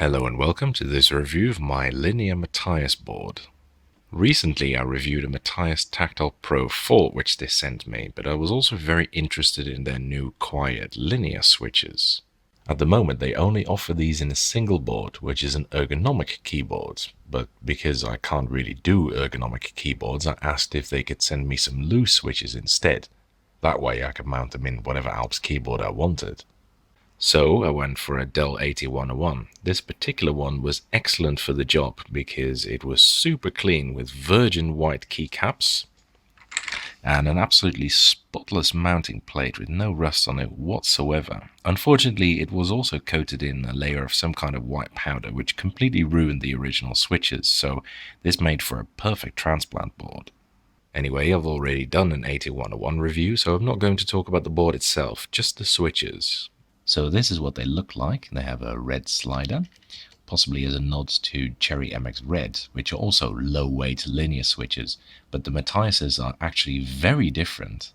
Hello and welcome to this review of my Linear Matias board. Recently I reviewed a Matias Tactile Pro 4 which they sent me, but I was also very interested in their new Quiet Linear switches. At the moment they only offer these in a single board, which is an ergonomic keyboard, but because I can't really do ergonomic keyboards, I asked if they could send me some loose switches instead. That way I could mount them in whatever Alps keyboard I wanted. So I went for a Dell AT101. This particular one was excellent for the job because it was super clean with virgin white keycaps and an absolutely spotless mounting plate with no rust on it whatsoever. Unfortunately, it was also coated in a layer of some kind of white powder which completely ruined the original switches, so this made for a perfect transplant board. Anyway, I've already done an AT101 review, so I'm not going to talk about the board itself, just the switches. So this is what they look like. They have a red slider, possibly as a nod to Cherry MX Red, which are also low-weight linear switches, but the Matiases are actually very different.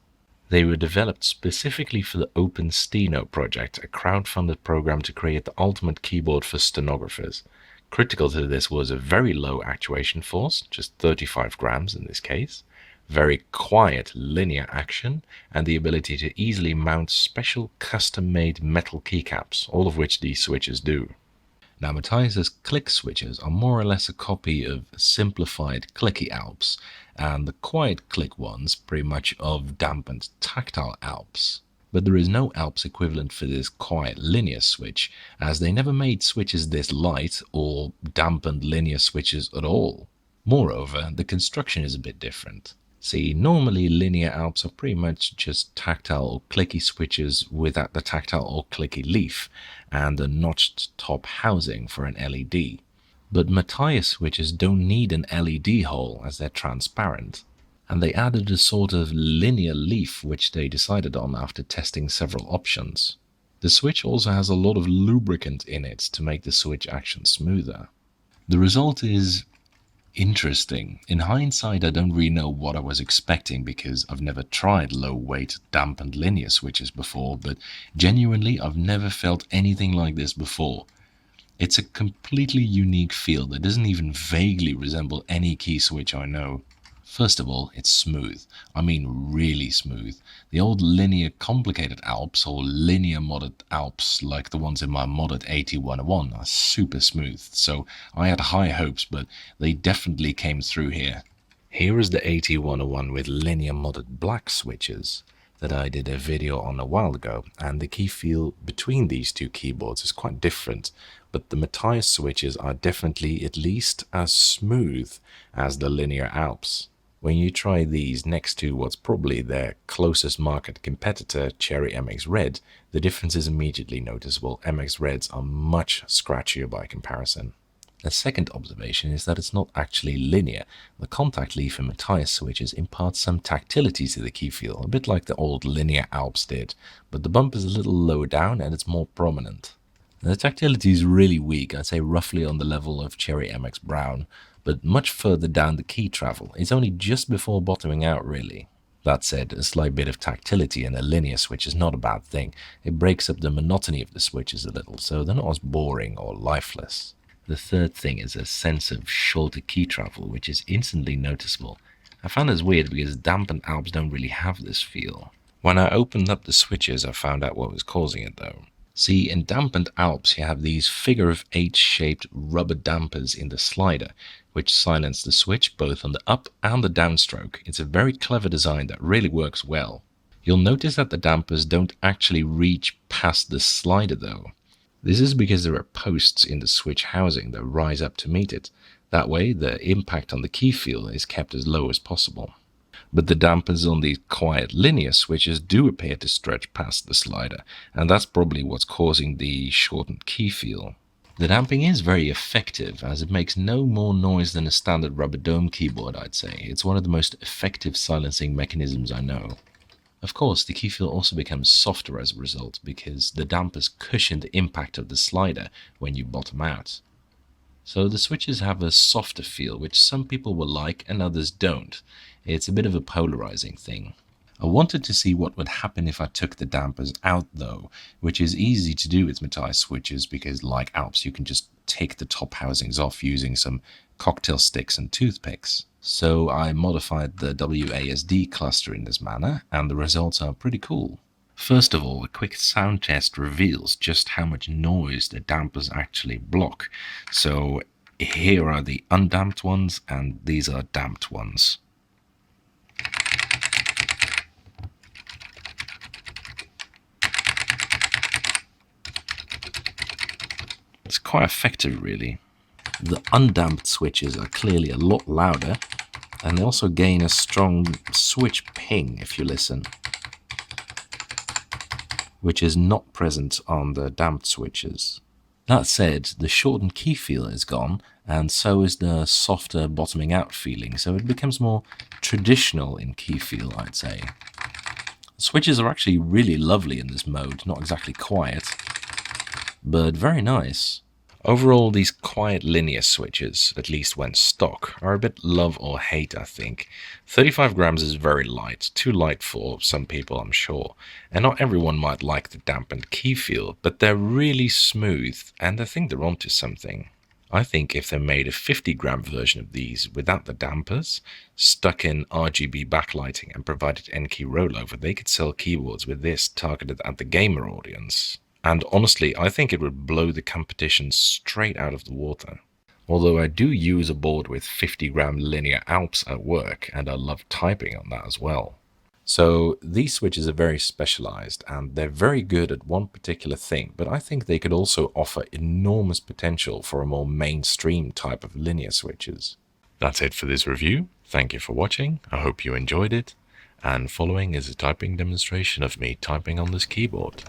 They were developed specifically for the Open Steno project, a crowd-funded program to create the ultimate keyboard for stenographers. Critical to this was a very low actuation force, just 35 grams in this case, very quiet linear action, and the ability to easily mount special custom-made metal keycaps, all of which these switches do. Now Matias's click switches are more or less a copy of simplified clicky Alps, and the quiet click ones pretty much of dampened tactile Alps. But there is no Alps equivalent for this quiet linear switch, as they never made switches this light or dampened linear switches at all. Moreover, the construction is a bit different. See, normally linear Alps are pretty much just tactile or clicky switches without the tactile or clicky leaf and a notched top housing for an LED. But Matias switches don't need an LED hole as they're transparent. And they added a sort of linear leaf which they decided on after testing several options. The switch also has a lot of lubricant in it to make the switch action smoother. The result is interesting. In hindsight, I don't really know what I was expecting because I've never tried low-weight dampened linear switches before, but genuinely I've never felt anything like this before. It's a completely unique feel that doesn't even vaguely resemble any key switch I know. First of all, it's smooth. I mean really smooth. The old linear complicated Alps or linear modded Alps like the ones in my modded AT101 are super smooth, so I had high hopes, but they definitely came through here. Here is the AT101 with linear modded black switches that I did a video on a while ago, and the key feel between these two keyboards is quite different, but the Matias switches are definitely at least as smooth as the linear Alps. When you try these next to what's probably their closest market competitor, Cherry MX Red, the difference is immediately noticeable. MX Reds are much scratchier by comparison. A second observation is that it's not actually linear. The contact leaf in Matias switches imparts some tactility to the key feel, a bit like the old linear Alps did, but the bump is a little lower down and it's more prominent. The tactility is really weak, I'd say roughly on the level of Cherry MX Brown, but much further down the key travel. It's only just before bottoming out really. That said, a slight bit of tactility in a linear switch is not a bad thing. It breaks up the monotony of the switches a little, so they're not as boring or lifeless. The third thing is a sense of shorter key travel, which is instantly noticeable. I found this weird because dampened Alps don't really have this feel. When I opened up the switches, I found out what was causing it though. See, in dampened Alps you have these figure-of-8 shaped rubber dampers in the slider, which silence the switch both on the up and the downstroke. It's a very clever design that really works well. You'll notice that the dampers don't actually reach past the slider though. This is because there are posts in the switch housing that rise up to meet it. That way the impact on the key feel is kept as low as possible. But the dampers on these quiet linear switches do appear to stretch past the slider, and that's probably what's causing the shortened key feel. The damping is very effective, as it makes no more noise than a standard rubber dome keyboard, I'd say. It's one of the most effective silencing mechanisms I know. Of course, the key feel also becomes softer as a result, because the dampers cushion the impact of the slider when you bottom out. So the switches have a softer feel, which some people will like and others don't. It's a bit of a polarizing thing. I wanted to see what would happen if I took the dampers out though, which is easy to do with Matias switches because like Alps you can just take the top housings off using some cocktail sticks and toothpicks. So I modified the WASD cluster in this manner, and the results are pretty cool. First of all, a quick sound test reveals just how much noise the dampers actually block. So here are the undamped ones, and these are damped ones. It's quite effective, really. The undamped switches are clearly a lot louder, and they also gain a strong switch ping if you listen, which is not present on the damped switches. That said, the shortened key feel is gone, and so is the softer bottoming out feeling, so it becomes more traditional in key feel, I'd say. The switches are actually really lovely in this mode, not exactly quiet, but very nice. Overall, these quiet linear switches, at least when stock, are a bit love or hate, I think. 35 grams is very light, too light for some people, I'm sure. And not everyone might like the dampened key feel, but they're really smooth, and I think they're onto something. I think if they made a 50-gram version of these without the dampers, stuck in RGB backlighting and provided N-key rollover, they could sell keyboards with this targeted at the gamer audience. And honestly, I think it would blow the competition straight out of the water. Although I do use a board with 50-gram linear Alps at work, and I love typing on that as well. So these switches are very specialized, and they're very good at one particular thing, but I think they could also offer enormous potential for a more mainstream type of linear switches. That's it for this review. Thank you for watching. I hope you enjoyed it. And following is a typing demonstration of me typing on this keyboard.